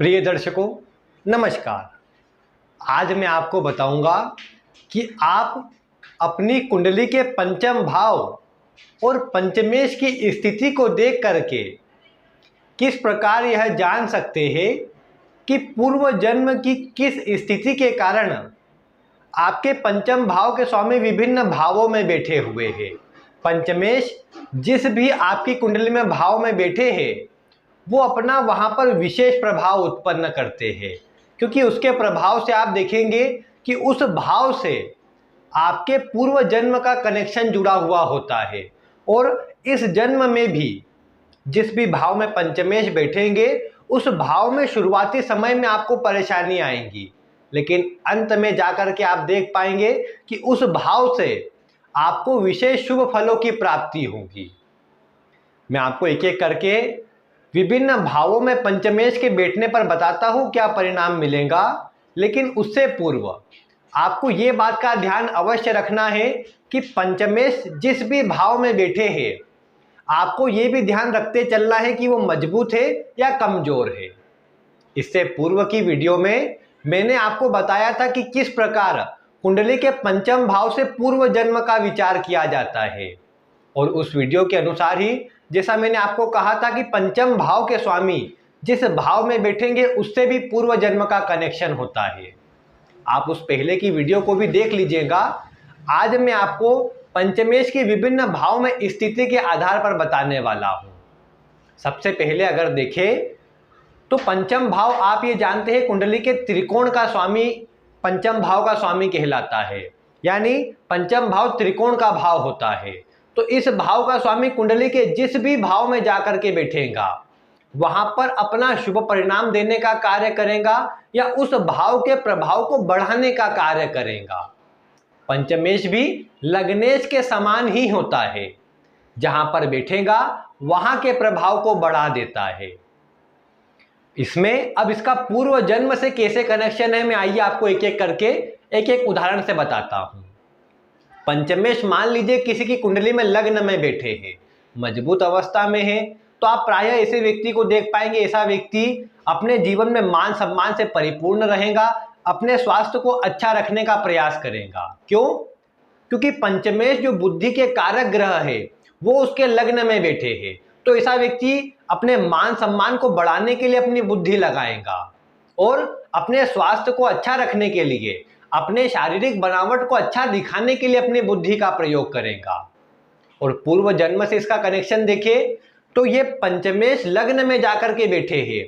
प्रिय दर्शकों, नमस्कार। आज मैं आपको बताऊंगा कि आप अपनी कुंडली के पंचम भाव और पंचमेश की स्थिति को देख करके किस प्रकार यह जान सकते हैं कि पूर्व जन्म की किस स्थिति के कारण आपके पंचम भाव के स्वामी विभिन्न भावों में बैठे हुए हैं। पंचमेश जिस भी आपकी कुंडली में भाव में बैठे हैं वो अपना वहाँ पर विशेष प्रभाव उत्पन्न करते हैं, क्योंकि उसके प्रभाव से आप देखेंगे कि उस भाव से आपके पूर्व जन्म का कनेक्शन जुड़ा हुआ होता है। और इस जन्म में भी जिस भी भाव में पंचमेश बैठेंगे उस भाव में शुरुआती समय में आपको परेशानी आएंगी, लेकिन अंत में जाकर के आप देख पाएंगे कि उस भाव से आपको विशेष शुभ फलों की प्राप्ति होगी। मैं आपको एक एक करके विभिन्न भावों में पंचमेश के बैठने पर बताता हूं क्या परिणाम मिलेगा, लेकिन उससे पूर्व आपको ये बात का ध्यान अवश्य रखना है कि पंचमेश जिस भी भाव में बैठे हैं आपको ये भी ध्यान रखते चलना है कि वो मजबूत है या कमजोर है। इससे पूर्व की वीडियो में मैंने आपको बताया था कि किस प्रकार कुंडली के पंचम भाव से पूर्व जन्म का विचार किया जाता है, और उस वीडियो के अनुसार ही जैसा मैंने आपको कहा था कि पंचम भाव के स्वामी जिस भाव में बैठेंगे उससे भी पूर्व जन्म का कनेक्शन होता है। आप उस पहले की वीडियो को भी देख लीजिएगा। आज मैं आपको पंचमेश की विभिन्न भाव में स्थिति के आधार पर बताने वाला हूं। सबसे पहले अगर देखें तो पंचम भाव आप ये जानते हैं कुंडली के त्रिकोण का स्वामी पंचम भाव का स्वामी कहलाता है, यानी पंचम भाव त्रिकोण का भाव होता है। तो इस भाव का स्वामी कुंडली के जिस भी भाव में जाकर के बैठेगा वहां पर अपना शुभ परिणाम देने का कार्य करेगा या उस भाव के प्रभाव को बढ़ाने का कार्य करेगा। पंचमेश भी लग्नेश के समान ही होता है, जहां पर बैठेगा वहां के प्रभाव को बढ़ा देता है। इसमें अब इसका पूर्व जन्म से कैसे कनेक्शन है, मैं आइए आपको एक एक करके एक एक उदाहरण से बताता हूं। पंचमेश मान लीजिए किसी की कुंडली में लग्न में बैठे हैं, मजबूत अवस्था में है, तो आप प्रायः ऐसे व्यक्ति को देख पाएंगे। ऐसा व्यक्ति अपने जीवन में मान सम्मान से परिपूर्ण रहेगा, अपने स्वास्थ्य को अच्छा रखने का प्रयास करेगा। क्यों? क्योंकि पंचमेश जो बुद्धि के कारक ग्रह है वो उसके लग्न में बैठे हैं। तो ऐसा व्यक्ति अपने मान सम्मान को बढ़ाने के लिए अपनी बुद्धि लगाएगा और अपने स्वास्थ्य को अच्छा रखने के लिए, अपने शारीरिक बनावट को अच्छा दिखाने के लिए अपनी बुद्धि का प्रयोग करेगा। और पूर्व जन्म से इसका कनेक्शन देखें तो ये पंचमेश लग्न में जाकर के बैठे हैं,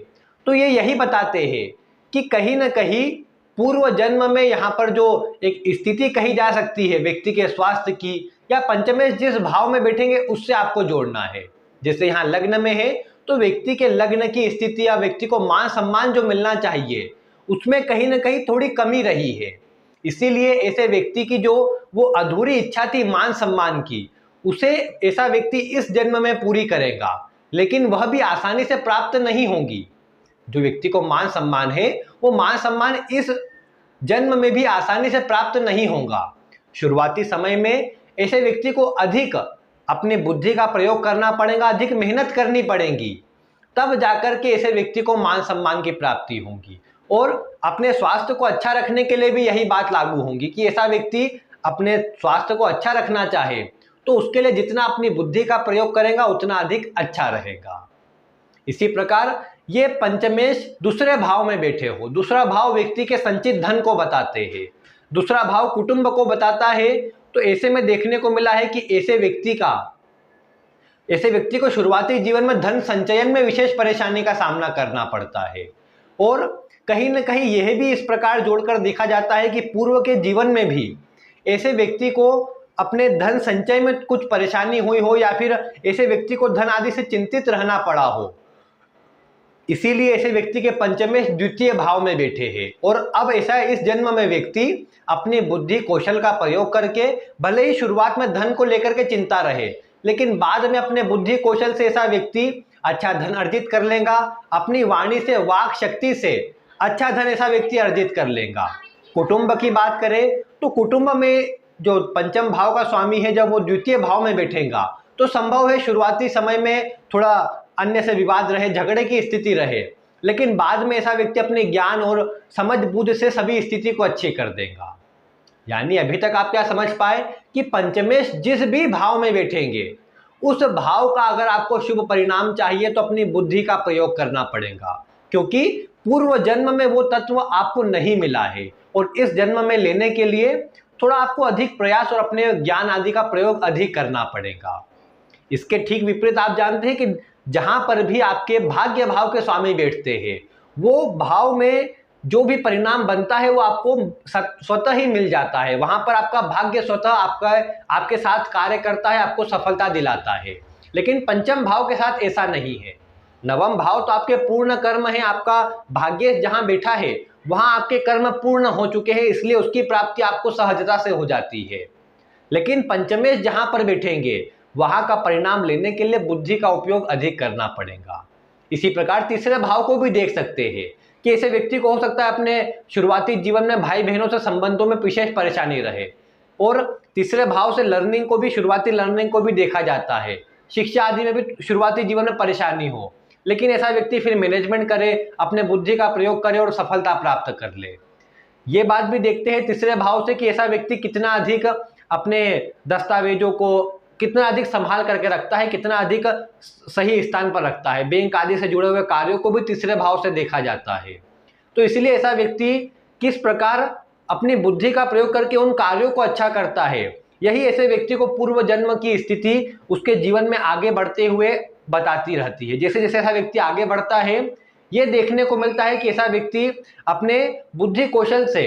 तो ये यही बताते हैं कि कहीं ना कहीं पूर्व जन्म में यहाँ पर जो एक स्थिति कही जा सकती है व्यक्ति के स्वास्थ्य की, या पंचमेश जिस भाव में बैठेंगे उससे आपको जोड़ना है। जैसे यहाँ लग्न में है तो व्यक्ति के लग्न की स्थिति या व्यक्ति को मान सम्मान जो मिलना चाहिए उसमें कहीं ना कहीं थोड़ी कमी रही है। इसीलिए ऐसे व्यक्ति की जो वो अधूरी इच्छा थी मान सम्मान की, उसे ऐसा व्यक्ति इस जन्म में पूरी करेगा, लेकिन वह भी आसानी से प्राप्त नहीं होगी। जो व्यक्ति को मान सम्मान है वो मान सम्मान इस जन्म में भी आसानी से प्राप्त नहीं होगा। शुरुआती समय में ऐसे व्यक्ति को अधिक अपनी बुद्धि का प्रयोग करना पड़ेगा, अधिक मेहनत करनी पड़ेगी, तब जाकर के ऐसे व्यक्ति को मान सम्मान की प्राप्ति होगी। और अपने स्वास्थ्य को अच्छा रखने के लिए भी यही बात लागू होगी कि ऐसा व्यक्ति अपने स्वास्थ्य को अच्छा रखना चाहे तो उसके लिए जितना अपनी बुद्धि का प्रयोग करेगा उतना अधिक अच्छा रहेगा। इसी प्रकार ये पंचमेश दूसरे भाव में बैठे हो, दूसरा भाव व्यक्ति के संचित धन को बताते हैं, दूसरा भाव कुटुंब को बताता है। तो ऐसे में देखने को मिला है कि ऐसे व्यक्ति को शुरुआती जीवन में धन संचयन में विशेष परेशानी का सामना करना पड़ता है। और कहीं ना कहीं यह भी इस प्रकार जोड़कर देखा जाता है कि पूर्व के जीवन में भी ऐसे व्यक्ति को अपने धन संचय में कुछ परेशानी हुई हो या फिर ऐसे व्यक्ति को धन आदि से चिंतित रहना पड़ा हो। इसीलिए ऐसे व्यक्ति के पंचमेश द्वितीय भाव में बैठे हैं। और अब ऐसा इस जन्म में व्यक्ति अपनी बुद्धि कौशल का प्रयोग करके भले ही शुरुआत में धन को लेकर के चिंता रहे, लेकिन बाद में अपने बुद्धि कौशल से ऐसा व्यक्ति अच्छा धन अर्जित कर लेगा। अपनी वाणी से, वाक शक्ति से अच्छा धन ऐसा व्यक्ति अर्जित कर लेगा। कुटुंब की बात करें तो कुटुंब में जो पंचम भाव का स्वामी है जब वो द्वितीय भाव में बैठेगा तो संभव है शुरुआती समय में थोड़ा अन्य से विवाद रहे, झगड़े की स्थिति रहे, लेकिन बाद में ऐसा व्यक्ति अपने ज्ञान और समझ बूझ से सभी स्थिति को अच्छी कर देगा। यानी अभी तक आप क्या समझ पाए कि पंचमेश जिस भी भाव में बैठेंगे, उस भाव का अगर आपको शुभ परिणाम चाहिए तो अपनी बुद्धि का प्रयोग करना पड़ेगा, क्योंकि पूर्व जन्म में वो तत्व आपको नहीं मिला है और इस जन्म में लेने के लिए थोड़ा आपको अधिक प्रयास और अपने ज्ञान आदि का प्रयोग अधिक करना पड़ेगा। इसके ठीक विपरीत आप जानते हैं कि जहां पर भी आपके भाग्य भाव के स्वामी बैठते हैं, वो भाव में जो भी परिणाम बनता है वो आपको स्वतः ही मिल जाता है। वहां पर आपका भाग्य स्वतः आपके साथ कार्य करता है, आपको सफलता दिलाता है। लेकिन पंचम भाव के साथ ऐसा नहीं है। नवम भाव तो आपके पूर्ण कर्म है, आपका भाग्य जहां बैठा है वहां आपके कर्म पूर्ण हो चुके हैं, इसलिए उसकी प्राप्ति आपको सहजता से हो जाती है। लेकिन पंचमेश जहां पर बैठेंगे वहां का परिणाम लेने के लिए बुद्धि का उपयोग अधिक करना पड़ेगा। इसी प्रकार तीसरे भाव को भी देख सकते हैं कि ऐसे व्यक्ति को हो सकता है अपने शुरुआती जीवन में भाई बहनों से संबंधों में विशेष परेशानी रहे, और तीसरे भाव से लर्निंग को भी, शुरुआती लर्निंग को भी देखा जाता है, शिक्षा आदि में भी शुरुआती जीवन में परेशानी हो, लेकिन ऐसा व्यक्ति फिर मैनेजमेंट करे, अपने बुद्धि का प्रयोग करे और सफलता प्राप्त कर ले। ये बात भी देखते हैं तीसरे भाव से कि ऐसा व्यक्ति कितना अधिक अपने दस्तावेजों को कितना अधिक संभाल करके रखता है, कितना अधिक सही स्थान पर रखता है। बैंक आदि से जुड़े हुए कार्यों को भी तीसरे भाव से देखा जाता है। तो इसलिए ऐसा व्यक्ति किस प्रकार अपनी बुद्धि का प्रयोग करके उन कार्यों को अच्छा करता है, यही ऐसे व्यक्ति को पूर्व जन्म की स्थिति उसके जीवन में आगे बढ़ते हुए बताती रहती है। जैसे जैसे ऐसा व्यक्ति आगे बढ़ता है, ये देखने को मिलता है कि ऐसा व्यक्ति अपने बुद्धि कौशल से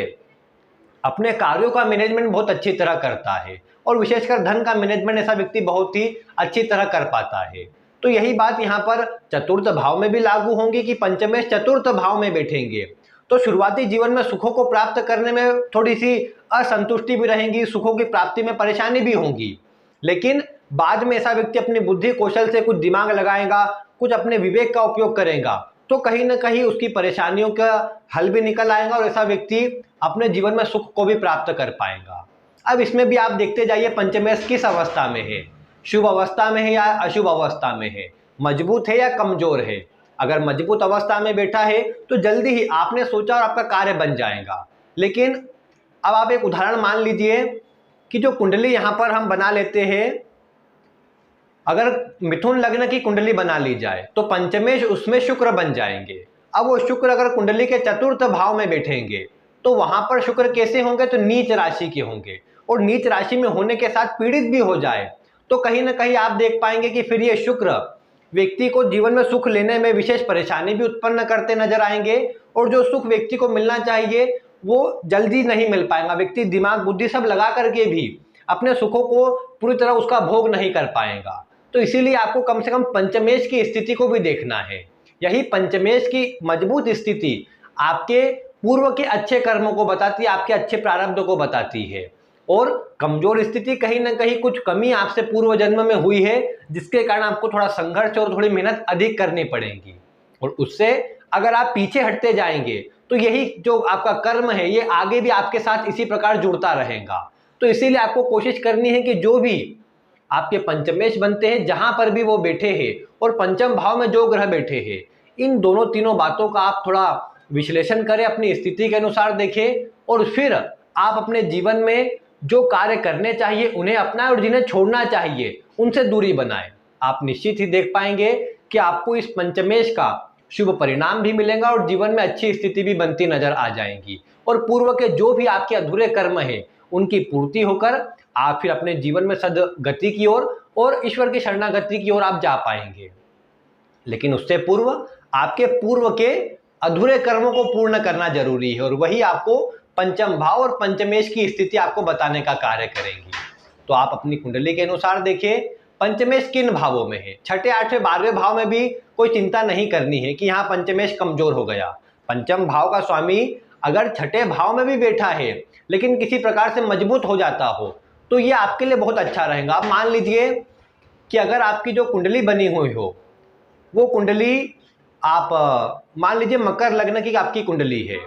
अपने कार्यों का मैनेजमेंट बहुत अच्छी तरह करता है, और विशेषकर धन का मैनेजमेंट ऐसा व्यक्ति बहुत ही अच्छी तरह कर पाता है। तो यही बात यहाँ पर चतुर्थ भाव में भी लागू होंगी कि पंचमेश चतुर्थ भाव में बैठेंगे तो शुरुआती जीवन में सुखों को प्राप्त करने में थोड़ी सी असंतुष्टि भी रहेंगी, सुखों की प्राप्ति में परेशानी भी होगी। लेकिन बाद में ऐसा व्यक्ति अपनी बुद्धि कौशल से कुछ दिमाग लगाएगा, कुछ अपने विवेक का उपयोग करेगा, तो कहीं ना कहीं उसकी परेशानियों का हल भी निकल आएगा और ऐसा व्यक्ति अपने जीवन में सुख को भी प्राप्त कर पाएगा। अब इसमें भी आप देखते जाइए पंचमेश किस अवस्था में है, शुभ अवस्था में है या अशुभ अवस्था में है, मजबूत है या कमजोर है। अगर मजबूत अवस्था में बैठा है तो जल्दी ही आपने सोचा और आपका कार्य बन जाएगा। लेकिन अब आप एक उदाहरण मान लीजिए कि जो कुंडली यहाँ पर हम बना लेते हैं, अगर मिथुन लग्न की कुंडली बना ली जाए तो पंचमेश उसमें शुक्र बन जाएंगे। अब वो शुक्र अगर कुंडली के चतुर्थ भाव में बैठेंगे तो वहां पर शुक्र कैसे होंगे, तो नीच राशि के होंगे, और नीच राशि में होने के साथ पीड़ित भी हो जाए तो कहीं ना कहीं आप देख पाएंगे कि फिर ये शुक्र व्यक्ति को जीवन में सुख लेने में विशेष परेशानी भी उत्पन्न करते नजर आएंगे, और जो सुख व्यक्ति को मिलना चाहिए वो जल्दी नहीं मिल पाएगा। व्यक्ति दिमाग बुद्धि सब लगा करके भी अपने सुखों को पूरी तरह उसका भोग नहीं कर पाएगा। तो इसीलिए आपको कम से कम पंचमेश की स्थिति को भी देखना है। यही पंचमेश की मजबूत स्थिति आपके पूर्व के अच्छे कर्मों को बताती है, आपके अच्छे प्रारब्ध को बताती है, और कमजोर स्थिति कहीं ना कहीं कुछ कमी आपसे पूर्व जन्म में हुई है जिसके कारण आपको थोड़ा संघर्ष और थोड़ी मेहनत अधिक करनी पड़ेगी, और उससे अगर आप पीछे हटते जाएंगे तो यही जो आपका कर्म है ये आगे भी आपके साथ इसी प्रकार जुड़ता रहेगा। तो इसीलिए आपको कोशिश करनी है कि जो भी आपके पंचमेश बनते हैं जहां पर भी वो बैठे हैं और पंचम भाव में जो ग्रह बैठे हैं, इन दोनों तीनों बातों का आप थोड़ा विश्लेषण करें, अपनी स्थिति के अनुसार देखें, और फिर आप अपने जीवन में जो कार्य करने चाहिए उन्हें अपनाएं और जिन्हें छोड़ना चाहिए उनसे दूरी बनाएं। आप निश्चित ही देख पाएंगे कि आपको इस पंचमेश का शुभ परिणाम भी मिलेगा और जीवन में अच्छी स्थिति भी बनती नजर आ जाएंगी, और पूर्व के जो भी आपके अधूरे कर्म हैं उनकी पूर्ति होकर आप फिर अपने जीवन में सदगति की ओर और ईश्वर की शरणागति की ओर आप जा पाएंगे। लेकिन उससे पूर्व आपके पूर्व के अधूरे कर्मों को पूर्ण करना जरूरी है, और वही आपको पंचम भाव और पंचमेश की स्थिति आपको बताने का कार्य करेंगी। तो आप अपनी कुंडली के अनुसार देखिए पंचमेश किन भावों में है। छठे, आठवें, 12वें भाव में भी कोई चिंता नहीं करनी है कि यहाँ पंचमेश कमजोर हो गया। पंचम भाव का स्वामी अगर छठे भाव में भी बैठा है लेकिन किसी प्रकार से मजबूत हो जाता हो तो ये आपके लिए बहुत अच्छा रहेगा। आप मान लीजिए कि अगर आपकी जो कुंडली बनी हुई हो वो कुंडली आप मान लीजिए मकर लग्न की आपकी कुंडली है,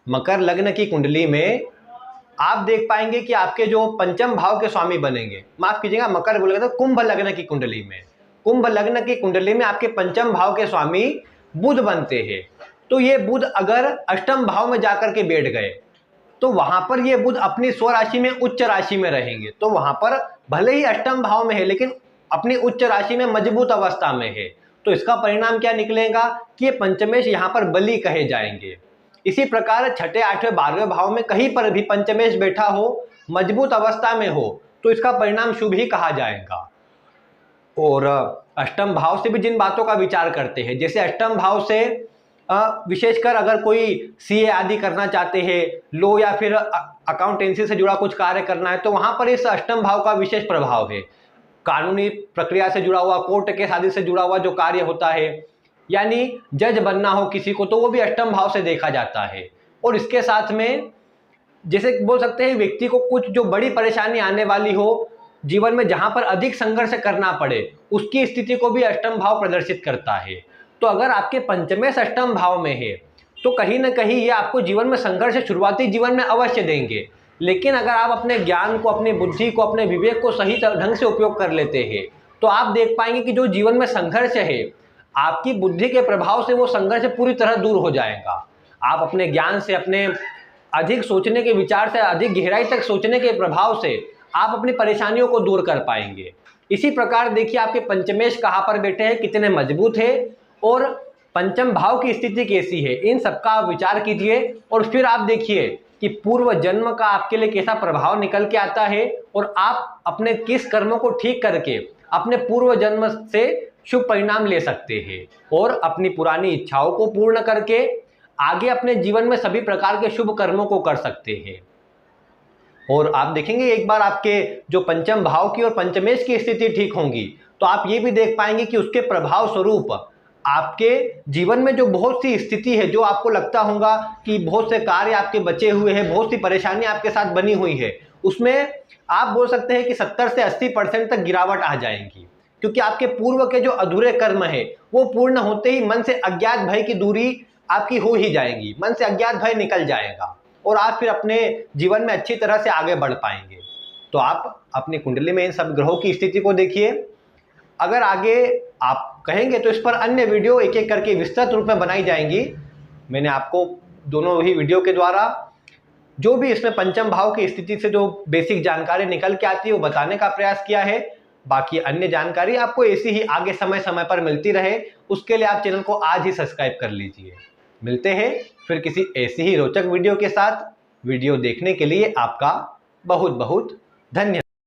मकर लग्न की कुंडली में आप देख पाएंगे कि आपके जो पंचम भाव के स्वामी बनेंगे, माफ कीजिएगा मकर बोलेगा तो कुंभ लग्न की कुंडली में, कुंभ लग्न की कुंडली में आपके पंचम भाव के स्वामी बुध बनते हैं। तो ये बुध अगर अष्टम भाव में जाकर के बैठ गए तो वहां पर ये बुध अपनी स्वराशि में उच्च राशि में रहेंगे। तो वहां पर भले ही अष्टम भाव में है लेकिन अपनी उच्च राशि में मजबूत अवस्था में है। तो इसका परिणाम क्या निकलेगा कि ये पंचमेश यहाँ पर बली कहे जाएंगे। इसी प्रकार छठे, आठवें, 12वें भाव में कहीं पर भी पंचमेश बैठा हो, मजबूत अवस्था में हो, तो इसका परिणाम शुभ ही कहा जाएगा। और अष्टम भाव से भी जिन बातों का विचार करते हैं, जैसे अष्टम भाव से विशेषकर अगर कोई सीए आदि करना चाहते हैं, लो या फिर अकाउंटेंसी से जुड़ा कुछ कार्य करना है, तो वहां पर इस अष्टम भाव का विशेष प्रभाव है। कानूनी प्रक्रिया से जुड़ा हुआ, कोर्ट केस आदि से जुड़ा हुआ जो कार्य होता है, यानी जज बनना हो किसी को, तो वो भी अष्टम भाव से देखा जाता है। और इसके साथ में जैसे बोल सकते हैं व्यक्ति को कुछ जो बड़ी परेशानी आने वाली हो जीवन में, जहां पर अधिक संघर्ष करना पड़े, उसकी स्थिति को भी अष्टम भाव प्रदर्शित करता है। तो अगर आपके पंचमेश अष्टम भाव में है तो कहीं ना कहीं ये आपको जीवन में संघर्ष शुरुआती जीवन में अवश्य देंगे। लेकिन अगर आप अपने ज्ञान को, अपनी बुद्धि को, अपने विवेक को सही ढंग से उपयोग कर लेते हैं तो आप देख पाएंगे कि जो जीवन में संघर्ष है, आपकी बुद्धि के प्रभाव से वो संघर्ष पूरी तरह दूर हो जाएगा। आप अपने ज्ञान से, अपने अधिक सोचने के विचार से, अधिक गहराई तक सोचने के प्रभाव से आप अपनी परेशानियों को दूर कर पाएंगे। इसी प्रकार देखिए आपके पंचमेश कहाँ पर बैठे हैं, कितने मजबूत है और पंचम भाव की स्थिति कैसी है, इन सबका आप विचार कीजिए और फिर आप देखिए कि पूर्व जन्म का आपके लिए कैसा प्रभाव निकल के आता है और आप अपने किस कर्मों को ठीक करके अपने पूर्व जन्म से शुभ परिणाम ले सकते हैं और अपनी पुरानी इच्छाओं को पूर्ण करके आगे अपने जीवन में सभी प्रकार के शुभ कर्मों को कर सकते हैं। और आप देखेंगे एक बार आपके जो पंचम भाव की और पंचमेश की स्थिति ठीक होंगी तो आप ये भी देख पाएंगे कि उसके प्रभाव स्वरूप आपके जीवन में जो बहुत सी स्थिति है, जो आपको लगता होगा कि बहुत से कार्य आपके बचे हुए हैं, बहुत सी परेशानी आपके साथ बनी हुई है, उसमें आप बोल सकते हैं कि 70 से 80% तक गिरावट आ जाएगी। क्योंकि आपके पूर्व के जो अधूरे कर्म है वो पूर्ण होते ही मन से अज्ञात भय की दूरी आपकी हो ही जाएगी, मन से अज्ञात भय निकल जाएगा और आप फिर अपने जीवन में अच्छी तरह से आगे बढ़ पाएंगे। तो आप अपनी कुंडली में इन सब ग्रहों की स्थिति को देखिए। अगर आगे आप कहेंगे तो इस पर अन्य वीडियो एक एक करके विस्तृत रूप में बनाई जाएंगी। मैंने आपको दोनों ही वीडियो के द्वारा जो भी इसमें पंचम भाव की स्थिति से जो बेसिक जानकारी निकल के आती है वो बताने का प्रयास किया है। बाकी अन्य जानकारी आपको ऐसी ही आगे समय समय पर मिलती रहे, उसके लिए आप चैनल को आज ही सब्सक्राइब कर लीजिए। मिलते हैं फिर किसी ऐसी ही रोचक वीडियो के साथ। वीडियो देखने के लिए आपका बहुत बहुत धन्यवाद।